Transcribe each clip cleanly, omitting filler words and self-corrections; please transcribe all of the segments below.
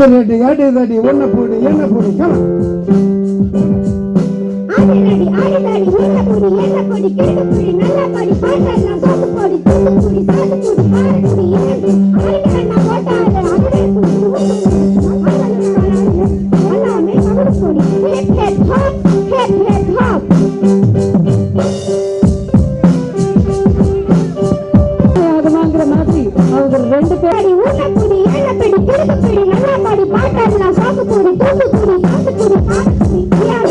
அது ரெடி அடி தடி ஒன்ன போடு என்ன போடு ஆடி ரெடி ஒன்ன போடு என்ன போடு கேடு போடு நல்லா பாடி பாட்டெல்லாம் சோப்பு போடு தூக்கு போடு சாது போடு பாரு போடு ஏந்து ஆடினா போட்டாரு அதுவே எல்லாமே கபடு போடு ஹிப் ஹிப் ஹாப் அது வாங்குற மாதிரி அவங்க ரெண்டு பேரும் ஒன்ன போடு என்ன போடு கேடு போடு நல்லா பாடி பாட்டெல்லாம் சோப்பு போடு தூக்கு போடு சாது போடு பாரு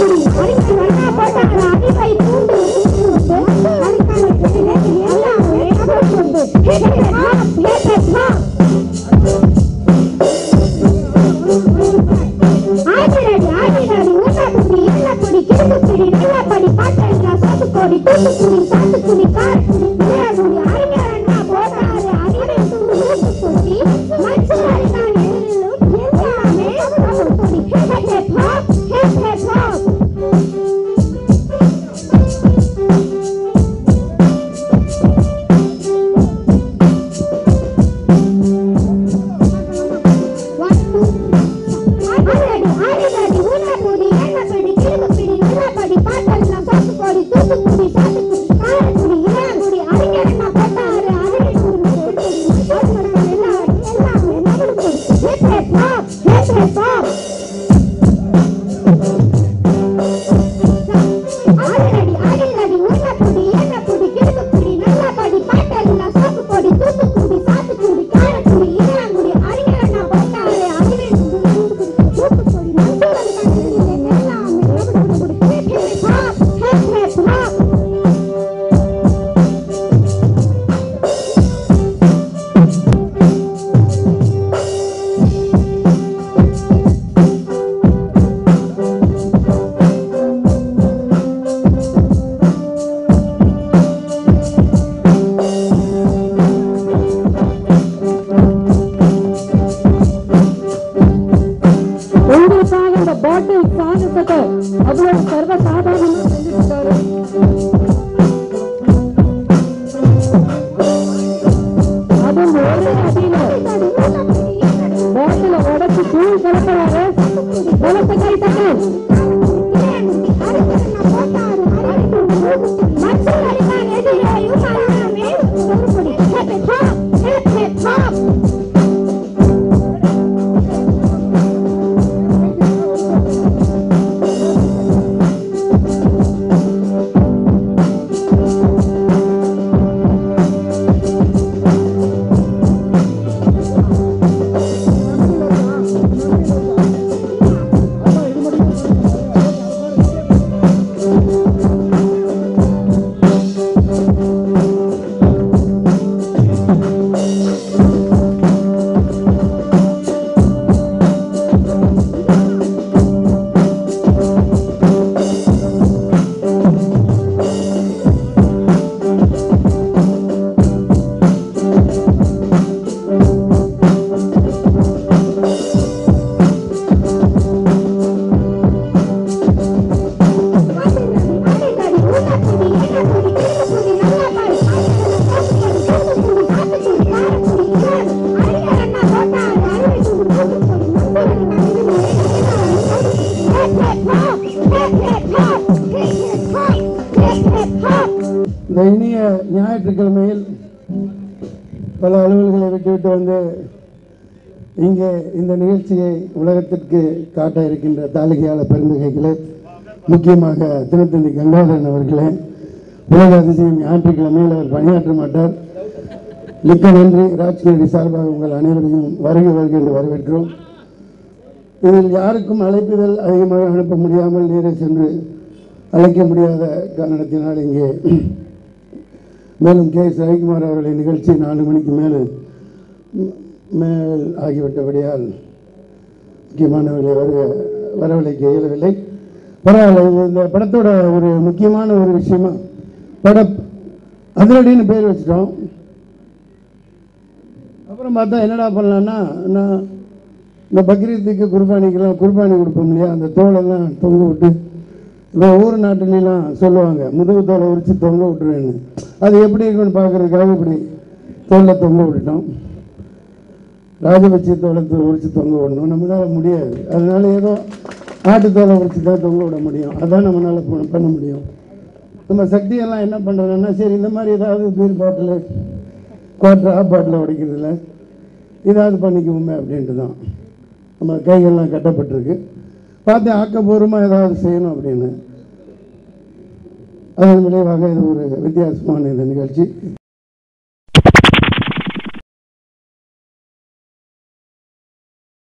ஞாயிற்றுக்கிழமையில் பல அலுவல்களை விட்டுவிட்டு வந்து இங்கே இந்த நிகழ்ச்சியை உலகத்திற்கு காட்ட இருக்கின்ற தாலிகையாளர் பெருந்தகைகளே, முக்கியமாக தினத்தந்தி கங்காதரன் அவர்களே, உலக அதிசயம் ஞாயிற்றுக்கிழமையில் அவர் பணியாற்ற மாட்டார். மிக்க நன்றி. ராஜ்கிரடி சார்பாக உங்கள் அனைவரையும் வருக வருக என்று வரவேற்கிறோம். இதில் யாருக்கும் அழைப்புதல் அதிகமாக அனுப்ப முடியாமல் நேரே சென்று அழைக்க முடியாத காரணத்தினால் இங்கே மேலும் கே எஸ் ரவிக்குமார் அவர்களின் நிகழ்ச்சி 4 மணிக்கு மேல் ஆகிவிட்டபடியால் முக்கியமானவர்களை வரவழைக்க இயலவில்லை. பரவாயில்ல. இந்த படத்தோட ஒரு முக்கியமான ஒரு விஷயமா அதிரடின்னு பேர் வச்சிட்டோம். அப்புறம் பார்த்தா என்னடா பண்ணலான்னா, நான் இந்த பக்ரீத்துக்கு குர்பானிக்கெல்லாம் குர்பானி கொடுப்போம் இல்லையா, அந்த தோலெல்லாம் தொங்க விட்டு இப்போ ஊர் நாட்டிலாம் சொல்லுவாங்க முதுகு தோலை உரித்து தொங்க விட்டுருவேன்னு. அது எப்படி இருக்குன்னு பார்க்குறதுக்காக இப்படி தோலில் தொங்க விட்டுட்டோம். ராஜபட்சத்தோட உரிச்சு தொங்க விடணும் நம்மளால் முடியாது. அதனால ஏதோ ஆட்டுத்தோலை உரிச்சு தான் தொங்க விட முடியும். அதான் நம்மளால் பண்ண முடியும். நம்ம சக்தியெல்லாம் என்ன பண்ணுறோன்னா, சரி இந்த மாதிரி ஏதாவது பீர் பாட்டில் குவார்டர் ஆஃப் பாட்டில் உடைக்கிறதுல ஏதாவது பண்ணிக்குவோமே அப்படின்ட்டு தான் நம்ம கைகள்லாம் கட்டப்பட்டிருக்கு. பார்த்து ஆக்கப்பூர்வமாக ஏதாவது செய்யணும் அப்படின்னு. அதன் விளைவாக இது ஒரு வித்தியாசமான இந்த நிகழ்ச்சி.